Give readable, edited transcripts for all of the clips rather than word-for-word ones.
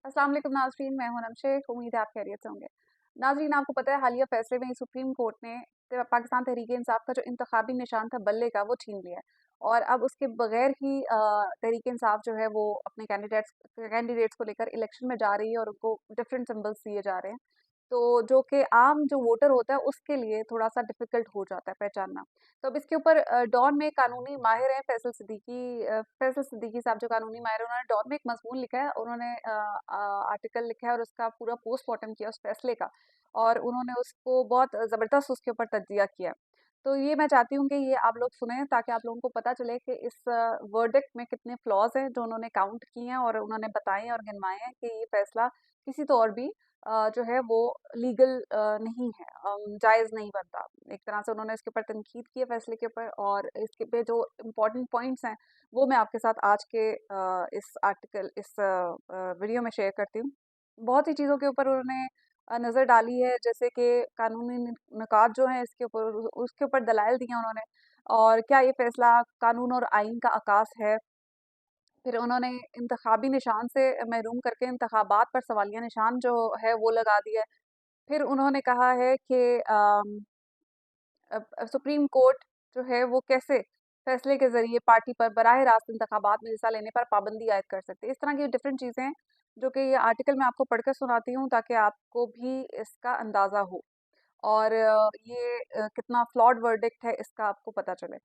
अस्सलाम वालेकुम नाज़रीन, मैं हूं नमशेख। उम्मीद है आप खैरियत से होंगे। नाज़रीन, आपको पता है हालिया फैसले में सुप्रीम कोर्ट ने पाकिस्तान तहरीक इंसाफ का जो इंतखाबी निशान था बल्ले का, वो छीन लिया है। और अब उसके बगैर ही तहरीक इंसाफ जो है वो अपने कैंडिडेट्स को लेकर इलेक्शन में जा रही है और उनको डिफरेंट सिंबल्स दिए जा रहे हैं। तो जो कि आम जो वोटर होता है उसके लिए थोड़ा सा डिफिकल्ट हो जाता है पहचानना। तो अब इसके ऊपर डॉन में कानूनी माहिर हैं फैसल सिद्दीकी साहब जो कानूनी माहिर हैं, उन्होंने डॉन में एक मजमून लिखा है, उन्होंने आर्टिकल लिखा है और उसका पूरा पोस्टमार्टम किया उस फैसले का। और उन्होंने उसको बहुत ज़बरदस्त उसके ऊपर तज्जिया किया। तो ये मैं चाहती हूँ कि ये आप लोग सुने ताकि आप लोगों को पता चले कि इस वर्डिक्ट में कितने फ्लॉज हैं जो उन्होंने काउंट किए हैं और उन्होंने बताए और गिनवाए हैं कि ये फैसला किसी तौर भी जो है वो लीगल नहीं है, जायज़ नहीं बनता। एक तरह से उन्होंने इसके ऊपर तनकीद की है फैसले के ऊपर, और इसके पे जो इम्पोर्टेंट पॉइंट्स हैं वो मैं आपके साथ आज के इस वीडियो में शेयर करती हूँ। बहुत ही चीज़ों के ऊपर उन्होंने नज़र डाली है, जैसे कि कानूनी निकात जो हैं इसके ऊपर, उसके ऊपर दलाइल दिए उन्होंने, और क्या ये फैसला कानून और आइन का अकास है। फिर उन्होंने इंतखाबी निशान से महरूम करके इंतखाबात पर सवालिया निशान जो है वो लगा दिया है। फिर उन्होंने कहा है कि सुप्रीम कोर्ट जो है वो कैसे फैसले के ज़रिए पार्टी पर बराह रास्त इंतखाबात में हिस्सा लेने पर पाबंदी आयद कर सकते हैं। इस तरह की डिफरेंट चीज़ें हैं जो कि ये आर्टिकल मैं आपको पढ़कर सुनाती हूँ ताकि आपको भी इसका अंदाज़ा हो, और ये कितना फ्लॉड वर्डिक्ट है इसका आपको पता चले।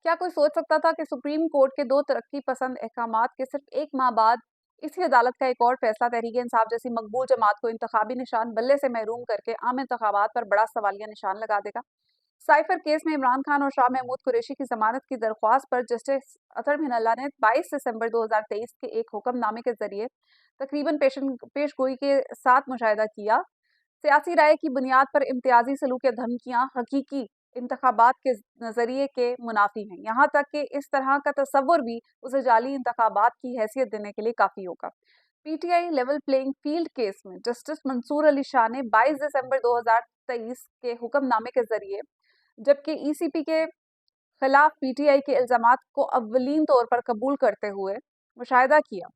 क्या कोई सोच सकता था कि सुप्रीम कोर्ट के दो तरक्की पसंद अहकामात के सिर्फ एक माह बाद इसी अदालत का एक और फैसला तहरीक इंसाफ जैसी मकबूल जमात को इंतखाबी निशान बल्ले से महरूम करके आम इंतखाबात पर बड़ा सवालिया निशान लगा देगा। साइफर केस में इमरान खान और शाह महमूद कुरैशी की जमानत की दरख्वास्त पर जस्टिस अतर मिनल्ला ने 22 दिसंबर 2023 के एक हुक्मनामे के जरिए तकरीबन पेशगोई के साथ मुशाहिदा किया। सियासी राय की बुनियाद पर इम्तियाजी सलूक या धमकियां हकीकी इंतखाबात के नजरिए के मुनाफी हैं, यहाँ तक कि इस तरह का तस्वुर भी उसे जाली इंतखाबात की हैसियत देने के लिए काफी होगा। PTI level playing field case में जस्टिस मंसूर अली शाह ने 22 दिसंबर 2023 के हुक्मनामे के जरिए, जबकि ईसीपी के खिलाफ पीटीआई के इल्जामात को अव्वलीन तौर पर कबूल करते हुए मुशाहिदा किया,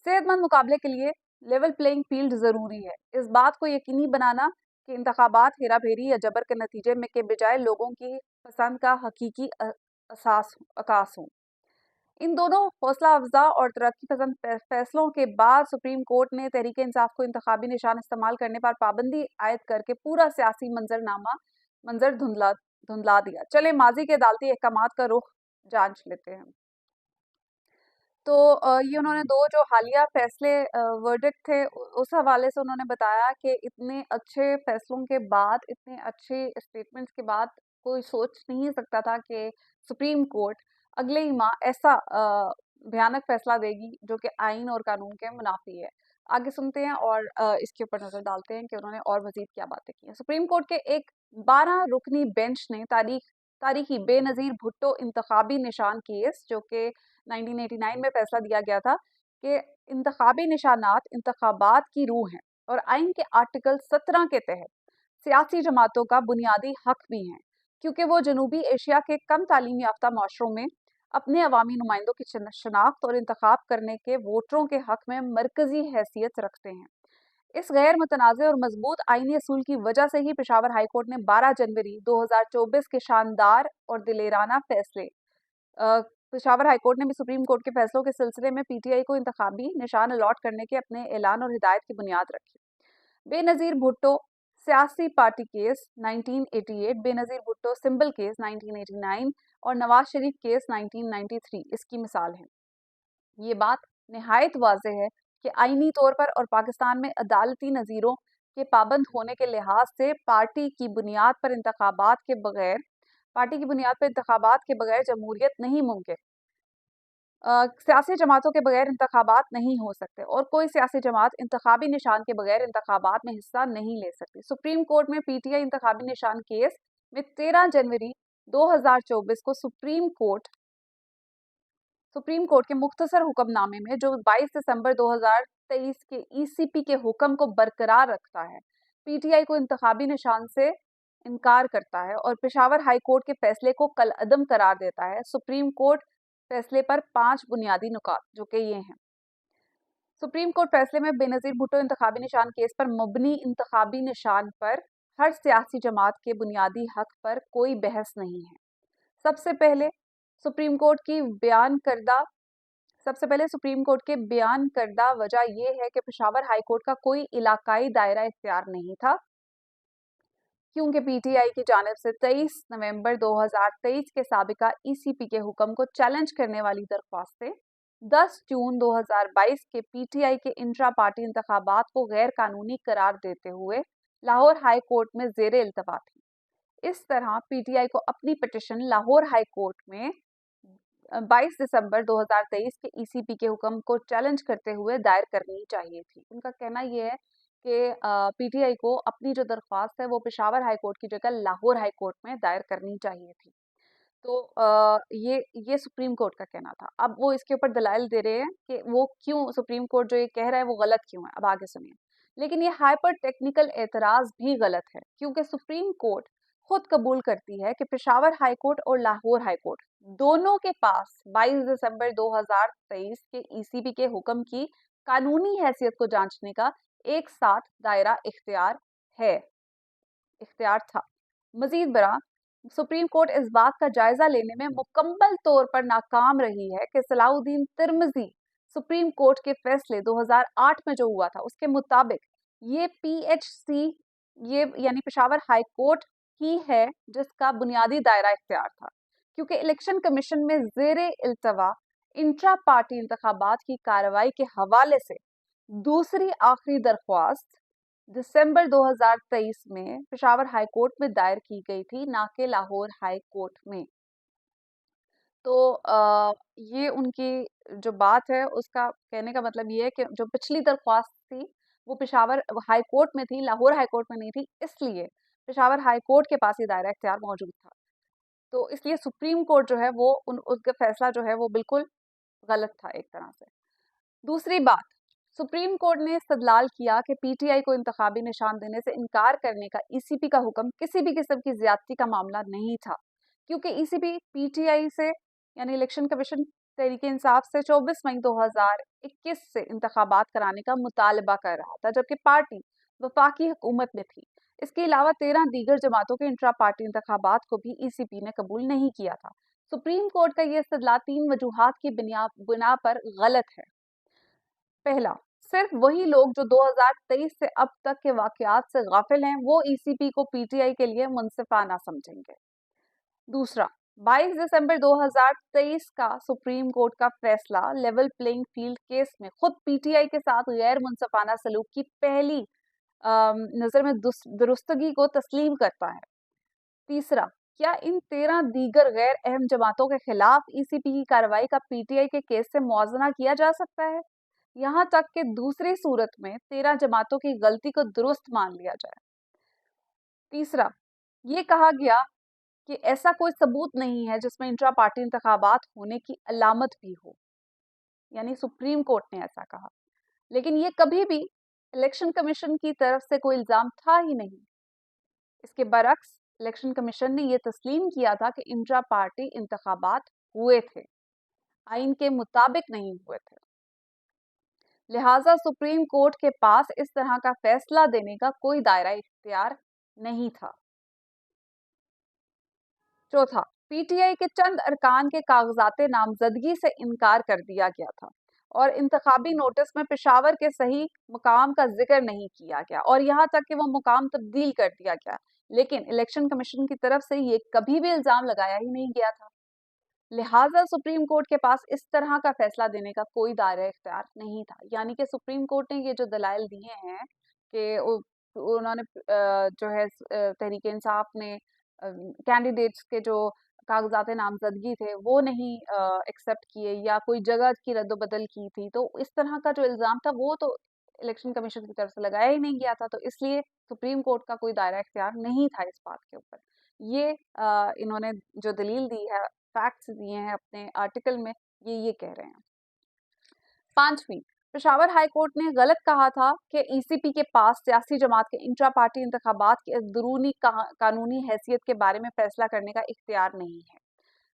सेहतमंद मुकाबले के लिए लेवल प्लेइंग फील्ड जरूरी है। इस बात को यकीनी बनाना कि इंतखाबात हेरा फेरी या जबर के नतीजे में के बजाय लोगों की पसंद का हकीकी अकास हो। इन दोनों हौसला अफजा और तरक्की पसंद फैसलों के बाद सुप्रीम कोर्ट ने तहरीक इंसाफ को इंतखाबी निशान इस्तेमाल करने पर पाबंदी आयद करके पूरा सियासी मंजर धुंधला दिया। चले माजी के अदालती अहकामात का रुख जांच लेते हैं। तो ये उन्होंने दो जो हालिया फैसले वर्डिक्ट थे उस हवाले से उन्होंने बताया कि इतने अच्छे फैसलों के बाद, इतने अच्छे स्टेटमेंट्स के बाद कोई सोच नहीं सकता था कि सुप्रीम कोर्ट अगले ही माह ऐसा भयानक फैसला देगी जो कि आइन और कानून के मुनाफी है। आगे सुनते हैं और इसके ऊपर नजर डालते हैं कि उन्होंने और मजीद क्या बातें की हैं। सुप्रीम कोर्ट के एक 12 रुकनी बेंच ने तारीखी बेनजीर भुट्टो इंतखाबी निशान केस, जो कि 1989 में फैसला दिया गया था कि इंतखाबी निशानात इंतखाबात की रूह हैं और आइन के आर्टिकल 17 के तहत सियासी जमातों का बुनियादी हक भी हैं, क्योंकि वो जनूबी एशिया के कम तालीम याफ्ता माशरों में अपने अवामी नुमाइंदों की शनाख्त और इंतखाब करने के वोटरों के हक में मरकजी हैसियत रखते हैं। इस गैर मुतनाज़ और मजबूत आईनी असूल की वजह से ही पेशावर हाई कोर्ट ने 12 जनवरी 2024 के शानदार और दिलेराना फैसले पेशावर हाई कोर्ट ने भी सुप्रीम कोर्ट के फैसलों के सिलसिले में पीटीआई को इंतखाबी निशान अलॉट करने के अपने ऐलान और हिदायत की बुनियाद रखी। बेनजीर भुट्टो सियासी party case 1988, Benazir Bhutto symbol case 1989 और नवाज शरीफ केस 1993 इसकी मिसाल है। ये बात निहायत वाज़ेह है कि आईनी तौर पर और पाकिस्तान में अदालती नज़ीरों के पाबंद होने के लिहाज से पार्टी की बुनियाद पर इंतखाबात के बगैर जमहूरियत नहीं मुमकिन। सियासी जमातों के बगैर इंतखाबात नहीं हो सकते और कोई सियासी जमात इंतखाबी निशान के बगैर इंतखाबात में हिस्सा नहीं ले सकती। सुप्रीम कोर्ट में पीटीआई इंतखाबी निशान केस में 13 जनवरी 2024 को सुप्रीम कोर्ट के मुख्तसर हुक्मनामे में जो 22 दिसंबर 2023 के ईसीपी के हुक्म को बरकरार रखता है, पीटीआई को इंतखाबी निशान से इनकार करता है और पेशावर हाई कोर्ट के फैसले को कलअदम करार देता है। सुप्रीम कोर्ट फैसले पर 5 बुनियादी नुकात जो कि ये हैं। सुप्रीम कोर्ट फैसले में बेनजीर भुट्टो इंतखाबी निशान केस पर मबनी इंतखाबी निशान पर हर सियासी जमात के बुनियादी हक पर कोई बहस नहीं है। सबसे पहले सुप्रीम कोर्ट की बयान करदा सबसे पहले सुप्रीम कोर्ट के बयान करदा वजह यह है कि पेशावर हाई कोर्ट का कोई इलाकाई दायरा इख्तियार नहीं था, क्योंकि पीटीआई की जानिब से 23 नवंबर 2023 के साबिका ईसीपी के हुक्म को चैलेंज करने वाली दरख्वास्तें 10 जून 2022 के पीटीआई के इंट्रा पार्टी इंतखाबात को गैर कानूनी करार देते हुए लाहौर हाई कोर्ट में जेर इल्तवा थी। इस तरह पीटीआई को अपनी पिटिशन लाहौर हाई कोर्ट में 22 दिसंबर 2023 के ईसीपी के हुक्म को चैलेंज करते हुए दायर करनी चाहिए थी। उनका कहना यह है कि पीटीआई को अपनी जो दरख्वास्त है वो पेशावर हाई कोर्ट की जगह लाहौर हाई कोर्ट में दायर करनी चाहिए थी। तो ये सुप्रीम कोर्ट का कहना था। अब वो इसके ऊपर दलाइल दे रहे हैं कि वो क्यों, सुप्रीम कोर्ट जो ये कह रहा है वो गलत क्यों है। अब आगे सुनिए। लेकिन ये हाइपर टेक्निकल एतराज भी गलत है, क्योंकि सुप्रीम कोर्ट खुद कबूल करती है कि पेशावर हाई कोर्ट और लाहौर हाई कोर्ट दोनों के पास 22 दिसंबर 2023 के ईसीबी के हुक्म की कानूनी हैसियत को जांचने का एक साथ दायरा इख्तियार था। मजीद बरा, सुप्रीम कोर्ट इस बात का जायजा लेने में मुकम्मल तौर पर नाकाम रही है कि सलाउद्दीन तिर्मिज़ी सुप्रीम कोर्ट के फैसले 2008 में जो हुआ था उसके मुताबिक ये पीएचसी, ये यानी पेशावर हाई कोर्ट ही है जिसका बुनियादी दायरा इख्तियार था, क्योंकि इलेक्शन कमीशन में जेरे इल्तवा इंट्रा पार्टी इंतखाबात की कार्रवाई के हवाले से दूसरी आखिरी दरख्वास्त दिसंबर 2023 में पेशावर हाई कोर्ट में दायर की गई थी, ना कि लाहौर हाई कोर्ट में। तो ये उनकी जो बात है उसका कहने का मतलब ये है कि जो पिछली दरख्वास्त थी वो पेशावर हाई कोर्ट में थी, लाहौर हाई कोर्ट में नहीं थी, इसलिए पेशावर हाई कोर्ट के पास ये दायरा इख्तियार मौजूद था। तो इसलिए सुप्रीम कोर्ट जो है वो उसका फैसला जो है वो बिल्कुल गलत था एक तरह से। दूसरी बात, सुप्रीम कोर्ट ने इस्तदलाल किया कि पीटीआई को इंतखाबी निशान देने से इनकार करने का ईसीपी का हुक्म किसी भी किस्म की ज्यादती का मामला नहीं था, क्योंकि ईसीपी पीटीआई से यानी इलेक्शन कमीशन तहरीक इंसाफ से 24 मई 2021 से इंतखाबात कराने का मुतालबा कर रहा था, जबकि पार्टी वफाकी हुकूमत में थी। इसके अलावा 13 दीगर जमातों के इंट्रा पार्टी इंतखाबात को भी ईसीपी ने कबूल नहीं किया था। सुप्रीम कोर्ट का यह इस्तदलाल 3 वजूहात की बिना पर गलत है। पहला, सिर्फ वही लोग जो 2023 से अब तक के वाकयात से गाफिल हैं वो ईसीपी को पीटीआई के लिए मुनसिफाना समझेंगे। दूसरा, 22 दिसंबर 2023 का सुप्रीम कोर्ट का फैसला लेवल प्लेइंग फील्ड केस में खुद पीटीआई के साथ गैर मुनसिफाना सलूक की पहली नजर में दुरुस्तगी को तस्लीम करता है। तीसरा, क्या इन 13 दीगर गैर अहम जमातों के खिलाफ ईसीपी की कार्रवाई का पीटीआई के केस से मुआवजा किया जा सकता है, यहाँ तक कि दूसरी सूरत में 13 जमातों की गलती को दुरुस्त मान लिया जाए। तीसरा, ये कहा गया कि ऐसा कोई सबूत नहीं है जिसमें इंट्रा पार्टी इंतखाबात होने की अलामत भी हो, यानी सुप्रीम कोर्ट ने ऐसा कहा, लेकिन ये कभी भी इलेक्शन कमीशन की तरफ से कोई इल्जाम था ही नहीं। इसके बरक्स इलेक्शन कमीशन ने यह तस्लीम किया था कि इंट्रा पार्टी इंतखाबात हुए थे, आइन के मुताबिक नहीं हुए थे। लिहाजा सुप्रीम कोर्ट के पास इस तरह का फैसला देने का कोई दायरा इख्तियार नहीं था। चौथा, पीटीआई के चंद अरकान के कागजात नामजदगी से इनकार कर दिया गया था और इंतखाबी नोटिस में पेशावर के सही मुकाम का जिक्र नहीं किया गया और यहाँ तक कि वो मुकाम तब्दील कर दिया गया, लेकिन इलेक्शन कमीशन की तरफ से ये कभी भी इल्जाम लगाया ही नहीं गया था। लिहाजा सुप्रीम कोर्ट के पास इस तरह का फैसला देने का कोई दायरा इख्तियार नहीं था। यानी कि सुप्रीम कोर्ट ने ये जो दलाइल दिए हैं कि उन्होंने जो है तहरीक इंसाफ ने कैंडिडेट्स के जो कागजात नामजदगी थे वो नहीं एक्सेप्ट किए या कोई जगह की रद्दबदल की थी, तो इस तरह का जो इल्ज़ाम था वो तो इलेक्शन कमीशन की तरफ से लगाया ही नहीं गया था, तो इसलिए सुप्रीम कोर्ट का कोई दायरा इख्तियार नहीं था इस बात के ऊपर। ये इन्होंने जो दलील दी है, फैक्ट्स दिए हैं अपने आर्टिकल में, ये कह रहे हैं। पांचवी, पेशावर हाई कोर्ट ने गलत कहा था कि ईसीपी के पास सियासी जमात के इंट्रा पार्टी इंतखाबात की अंदरूनी कानूनी हैसियत के बारे में फैसला करने का इख्तियार नहीं है,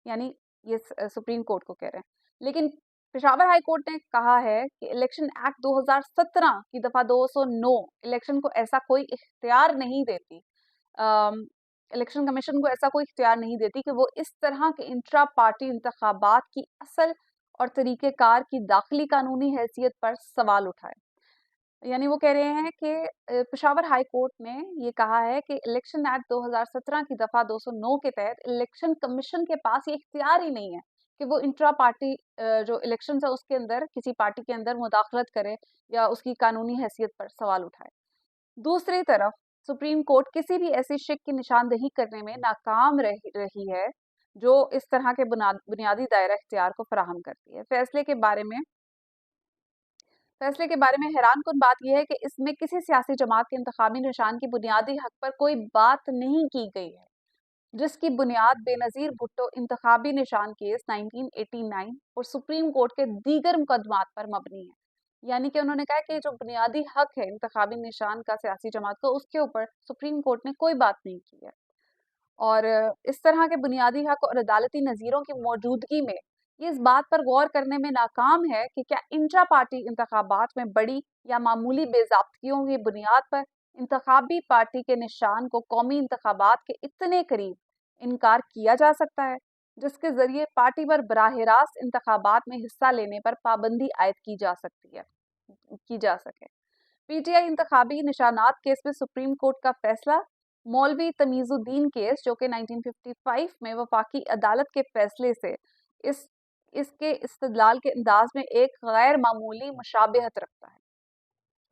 यानी ये सुप्रीम कोर्ट को कह रहे हैं। लेकिन पेशावर हाई कोर्ट ने कहा है कि इलेक्शन एक्ट 2017 की दफा 209 इलेक्शन को ऐसा कोई इख्तियार नहीं देती, इलेक्शन कमीशन को ऐसा कोई इख्तियार नहीं देती कि वो इस तरह के इंट्रा पार्टी इंतखाबात की असल और तरीक़ेकार की दाखिली कानूनी हैसियत पर सवाल उठाए। यानी वो कह रहे हैं कि पेशावर हाई कोर्ट ने ये कहा है कि इलेक्शन एक्ट 2017 की दफा 209 के तहत इलेक्शन कमीशन के पास ये इख्तियार ही नहीं है कि वो इंट्रा पार्टी जो इलेक्शन है उसके अंदर किसी पार्टी के अंदर मुदाखलत करे या उसकी कानूनी हैसियत पर सवाल उठाए। दूसरी तरफ सुप्रीम कोर्ट किसी भी ऐसी शिक की निशानदेही करने में नाकाम रही है जो इस तरह के बुनियादी दायरा इख्तियार को फराहम करती है। फैसले के बारे में हैरानकुन बात यह है कि इसमें किसी सियासी जमात के इंतखाबी निशान की बुनियादी हक पर कोई बात नहीं की गई है, जिसकी बुनियाद बेनज़ीर भुट्टो इंतखाबी निशान केस 1989 और सुप्रीम कोर्ट के दीगर मुकदमात पर मबनी है। यानी कि उन्होंने कहा कि जो बुनियादी हक है इंतखाबी निशान का सियासी जमात को, उसके ऊपर सुप्रीम कोर्ट ने कोई बात नहीं की है। और इस तरह के बुनियादी हक और अदालती नज़ीरों की मौजूदगी में ये इस बात पर गौर करने में नाकाम है कि क्या इंट्रा पार्टी इंतखाबात में बड़ी या मामूली बेज़ाब्तियों की बुनियाद पर इंतखाबी पार्टी के निशान को कौमी इंतखाबात के इतने करीब इनकार किया जा सकता है, जिसके ज़रिए पार्टी पर बराह रास्त इंतखाबात में हिस्सा लेने पर पाबंदी आयद की जा सके। पीटीआई इंतखाबी निशानात केस में सुप्रीम कोर्ट का फैसला मौलवी तमीजुद्दीन केस जो कि 1955 में वफाकी अदालत के फैसले से इस इसके इस्तदलाल के अंदाज में एक गैर मामूली मुशाबहत रखता है,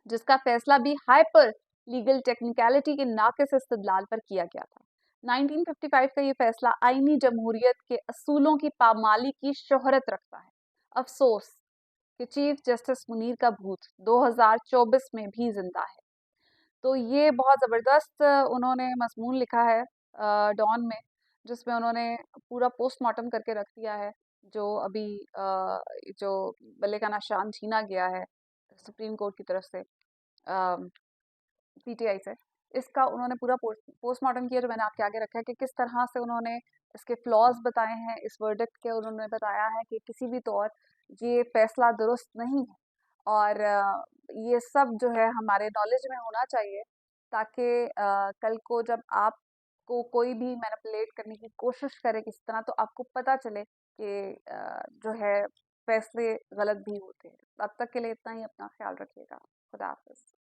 जिसका फैसला भी हाइपर लीगल टेक्निकलिटी के नाक़िस इस्तदलाल पर किया गया था। 1955 का ये फैसला आईनी जमहूरियत के असूलों की पामाली की शोहरत रखता है। अफसोस कि चीफ जस्टिस मुनीर का भूत 2024 में भी जिंदा है। तो ये बहुत ज़बरदस्त उन्होंने मज़मून लिखा है डॉन में, जिसमें उन्होंने पूरा पोस्टमार्टम करके रख दिया है, जो अभी जो बल्ले का निशान छीना गया है सुप्रीम कोर्ट की तरफ से पीटीआई से। इसका उन्होंने पूरा पोस्टमार्टम किया, जो मैंने आपके आगे रखा है कि किस तरह से उन्होंने इसके फ्लॉज बताए हैं, इस वर्डिक्ट के उन्होंने बताया है कि किसी भी तौर ये फैसला दुरुस्त नहीं है। और ये सब जो है हमारे नॉलेज में होना चाहिए, ताकि कल को जब आपको कोई भी मैनिपुलेट करने की कोशिश करे किसी तरह, तो आपको पता चले कि जो है फैसले गलत भी होते हैं। तब तक के लिए इतना ही, अपना ख्याल रखिएगा। खुदा हाफिज।